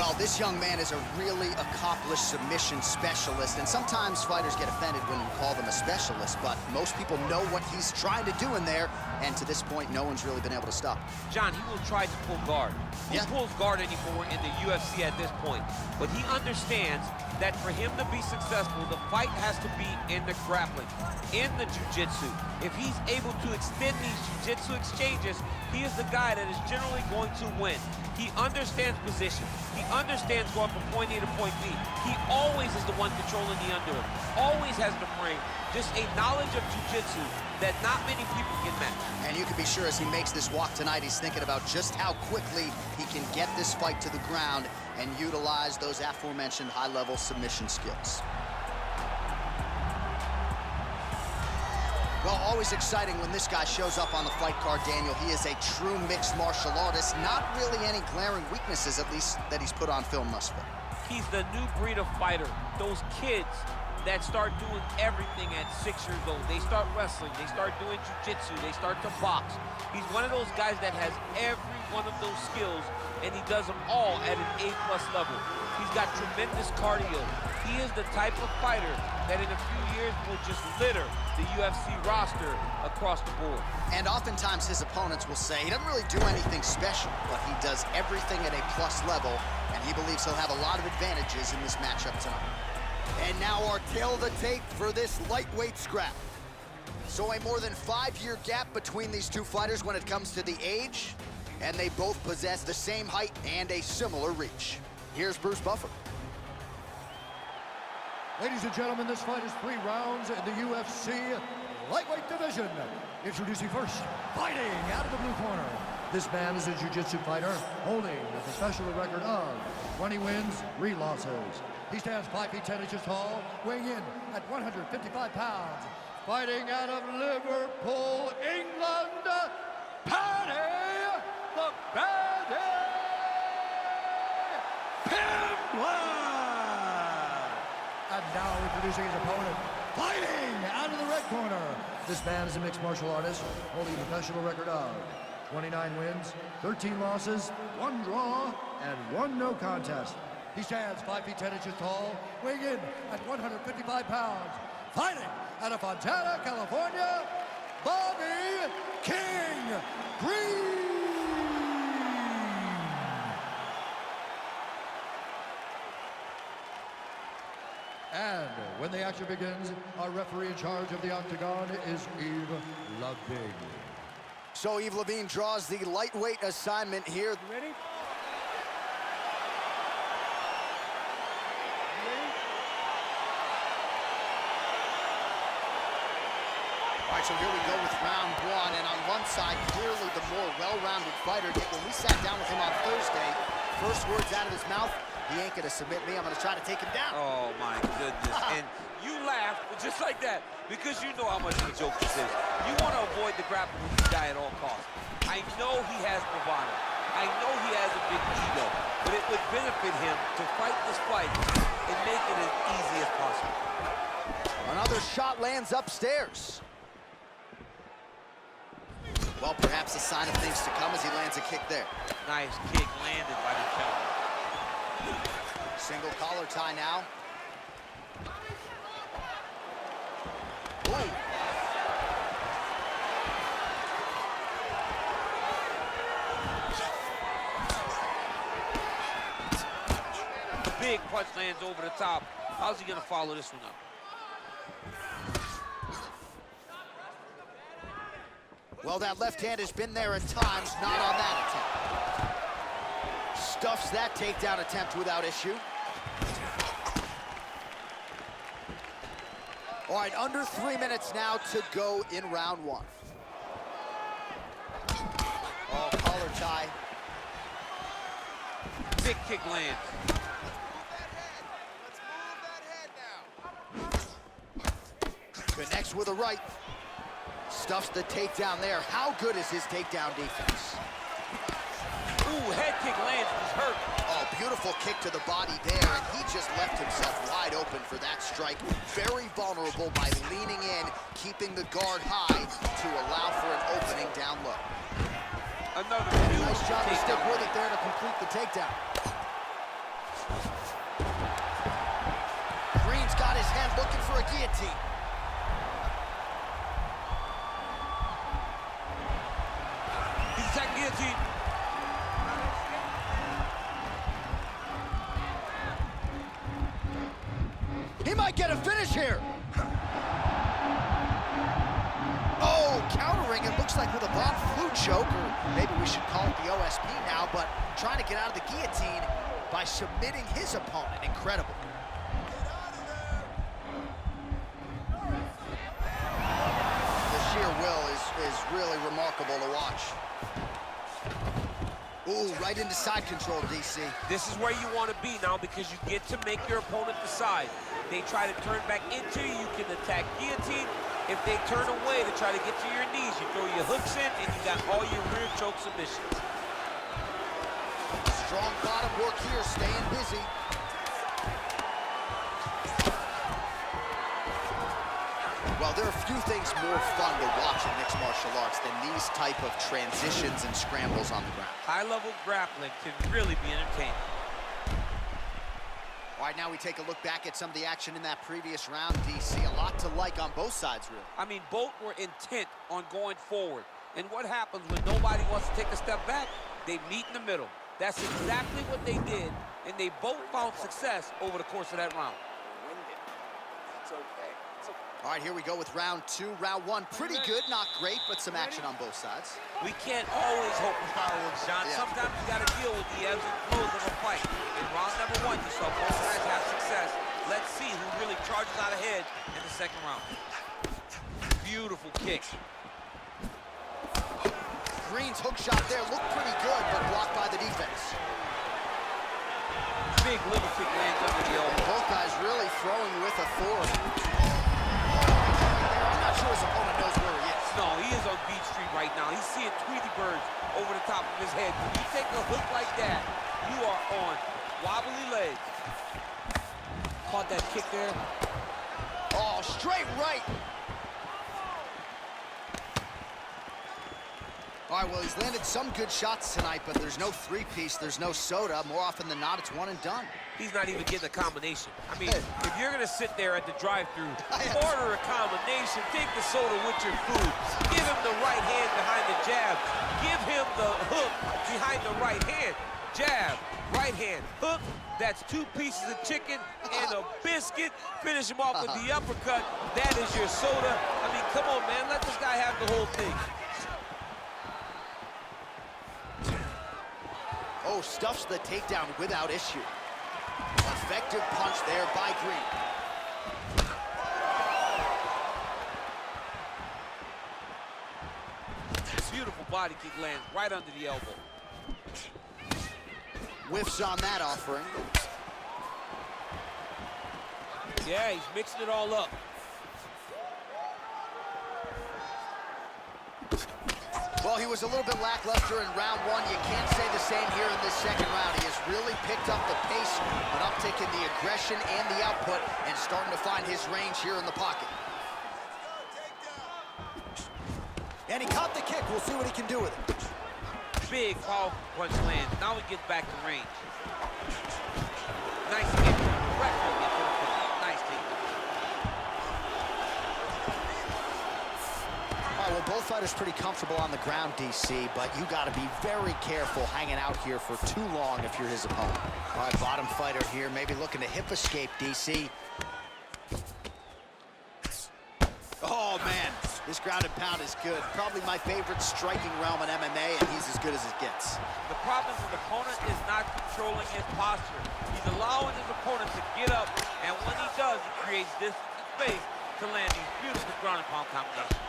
Well, this young man is a really accomplished submission specialist, and sometimes fighters get offended when we call them a specialist, but most people know what he's trying to do in there, and to this point, no one's really been able to stop him. John, he will try to pull guard. Who pulls guard anymore in the UFC at this point? But he understands that for him to be successful, the fight has to be in the grappling, in the jiu-jitsu. If he's able to extend these jiu-jitsu exchanges, he is the guy that is generally going to win. He understands position. He understands going from point A to point B. He always is the one controlling the underhook. Always has the frame. Just a knowledge of jiu-jitsu that not many people can match. And you can be sure as he makes this walk tonight, he's thinking about just how quickly he can get this fight to the ground and utilize those aforementioned high-level submission skills. Well, always exciting when this guy shows up on the fight card, Daniel. He is a true mixed martial artist. Not really any glaring weaknesses, at least, that he's put on film thus far. He's the new breed of fighter. Those kids that start doing everything at 6 years old. They start wrestling, they start doing jiu-jitsu, they start to box. He's one of those guys that has every one of those skills, and he does them all at an A+ level. He's got tremendous cardio. He is the type of fighter that in a few years will just litter the UFC roster across the board. And oftentimes his opponents will say he doesn't really do anything special, but he does everything at a plus level, and he believes he'll have a lot of advantages in this matchup tonight. And now our tail of the tape for this lightweight scrap. So a more than 5-year gap between these two fighters when it comes to the age, and they both possess the same height and a similar reach. Here's Bruce Buffer. Ladies and gentlemen, this fight is 3 rounds in the UFC lightweight division. Introducing first, fighting out of the blue corner. This man is a jiu-jitsu fighter holding a professional record of 20 wins, 3 losses. He stands 5 feet 10 inches tall, weighing in at 155 pounds. Fighting out of Liverpool, England, Paddy, the Paddy Pimblett! And now introducing his opponent, fighting out of the red corner. This man is a mixed martial artist, holding a professional record of 29 wins, 13 losses, 1 draw, and 1 no contest. He stands 5 feet 10 inches tall, weighing in at 155 pounds. Fighting out of Fontana, California, Bobby King Green. And when the action begins, our referee in charge of the octagon is Yves Levine. So Yves Levine draws the lightweight assignment here. You ready? All right, so here we go with round 1, and on one side, clearly the more well-rounded fighter. Yet when we sat down with him on Thursday, first words out of his mouth, he ain't gonna submit me, I'm gonna try to take him down. Oh my goodness, and you laughed just like that because you know how much of a joke this is. You wanna avoid the grappling with this guy at all costs. I know he has bravado. I know he has a big ego, but it would benefit him to fight this fight and make it as easy as possible. Another shot lands upstairs. Well, perhaps a sign of things to come as he lands a kick there. Nice kick landed by the counter. Single collar tie now. Ooh. Big punch lands over the top. How's he gonna follow this one up? Well, that left hand has been there at times, not on that attempt. Stuffs that takedown attempt without issue. All right, under 3 minutes now to go in round 1. Oh, collar tie. Big kick lands. Connects with a right. Stuffs the takedown there. How good is his takedown defense? Ooh, head kick lands, he's hurt. Oh, beautiful kick to the body there, and he just left himself wide open for that strike. Very vulnerable by leaning in, keeping the guard high to allow for an opening down low. Another nice job to stick with it there to complete the takedown. looking for a guillotine. He's attacking guillotine. He might get a finish here. Oh, countering, it looks like with a Von Flue choke, or maybe we should call it the OSP now, but trying to get out of the guillotine by submitting his opponent. Incredible. The sheer will is really remarkable to watch. Ooh, right into side control, DC. This is where you want to be now because you get to make your opponent decide. They try to turn back into you, you can attack guillotine. If they turn away to try to get to your knees, you throw your hooks in and you got all your rear choke submissions. Strong bottom work here, staying busy. Well, there are few things more fun to watch in mixed martial arts than these type of transitions and scrambles on the ground. High-level grappling can really be entertaining. All right, now we take a look back at some of the action in that previous round, DC. A lot to like on both sides, really. I mean, both were intent on going forward. And what happens when nobody wants to take a step back? They meet in the middle. That's exactly what they did, and they both found success over the course of that round. It's okay. All right, here we go with round two. Round one, pretty good, not great, but some action on both sides. We can't always hope for fireworks, John. Yeah. Sometimes you got to deal with the ebbs and flows of a fight. In round number one, you saw both sides have success. Let's see who really charges out ahead in the second round. Beautiful kick. Green's hook shot there looked pretty good, but blocked by the defense. Big little kick lands under the elbow. Both guys really throwing with authority. I'm not sure his opponent knows where he is. No, he is on Beach Street right now. He's seeing Tweety birds over the top of his head. When you take a hook like that, you are on wobbly legs. Caught that kick there. Oh, straight right. All right, well, he's landed some good shots tonight, but there's no three-piece, there's no soda. More often than not, it's one and done. He's not even getting a combination. I mean, if you're gonna sit there at the drive-thru, Yes. order a combination, take the soda with your food, give him the right hand behind the jab, give him the hook behind the right hand, jab, right hand, hook, that's 2 pieces of chicken and a biscuit, finish him off with the uppercut, that is your soda. I mean, come on, man, let this guy have the whole thing. Oh, stuffs the takedown without issue. Effective punch there by Green. Beautiful body kick lands right under the elbow. Whiffs on that offering. Yeah, he's mixing it all up. Well, he was a little bit lackluster in round one. You can't say the same here in this second round. He has really picked up the pace, an uptick in the aggression and the output, and starting to find his range here in the pocket. And he caught the kick. We'll see what he can do with it. Big, powerful punch lands. Now he gets back to range. Nice kick. Direct hook into the finish. Nice kick. All right, well, both fighters pretty comfortable on the ground, DC, but you got to be very careful hanging out here for too long if you're his opponent. All right, bottom fighter here, maybe looking to hip escape, DC. Oh, man, this ground and pound is good. Probably my favorite striking realm in MMA, and he's as good as it gets. The problem is the opponent is not controlling his posture. He's allowing his opponent to get up, and when he does, he creates distance and space to land these beautiful ground and pound combinations.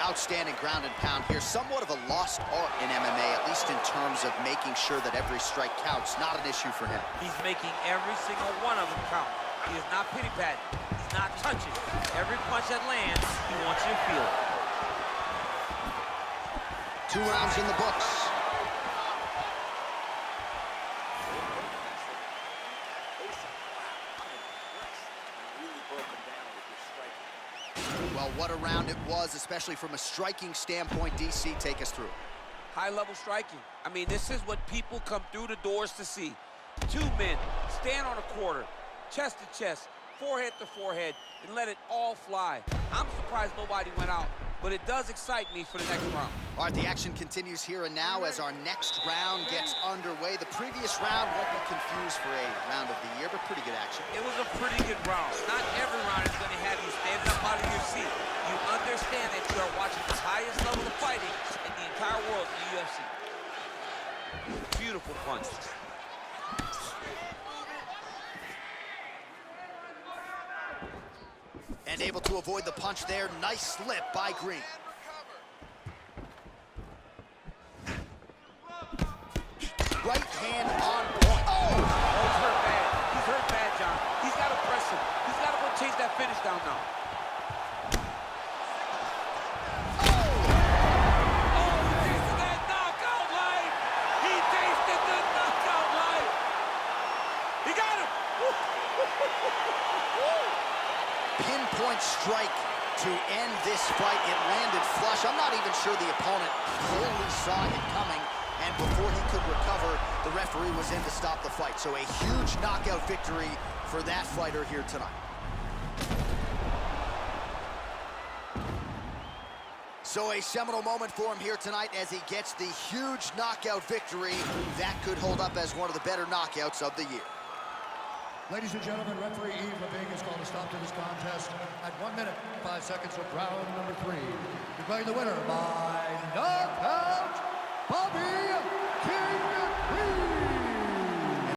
Outstanding ground and pound here. Somewhat of a lost art in MMA, at least in terms of making sure that every strike counts. Not an issue for him. He's making every single one of them count. He is not pity-patting. He's not touching. Every punch that lands, he wants you to feel it. 2 rounds in the books. Well, what a round it was, especially from a striking standpoint. DC, take us through. High-level striking. I mean, this is what people come through the doors to see. 2 men stand on a quarter, chest to chest, forehead to forehead, and let it all fly. I'm surprised nobody went out, but it does excite me for the next round. All right, the action continues here and now as our next round gets underway. The previous round won't be confused for a round of the year, but pretty good action. It was a pretty good round. Not every round is going to have you standing up out of your seat. You understand that you are watching the highest level of fighting in the entire world in the UFC. Beautiful punch. And able to avoid the punch there. Nice slip by Green. Right hand on point. Oh! He's hurt bad. He's hurt bad, John. He's got to press him. He's got to go chase that finish down now. Pinpoint strike to end this fight. It landed flush. I'm not even sure the opponent fully saw it coming, and before he could recover, the referee was in to stop the fight. So a huge knockout victory for that fighter here tonight. So a seminal moment for him here tonight as he gets the huge knockout victory. That could hold up as one of the better knockouts of the year. Ladies and gentlemen, referee Yves Leving has called a stop to this contest at 1 minute, 5 seconds of round number 3. Declaring the winner by knockout, Bobby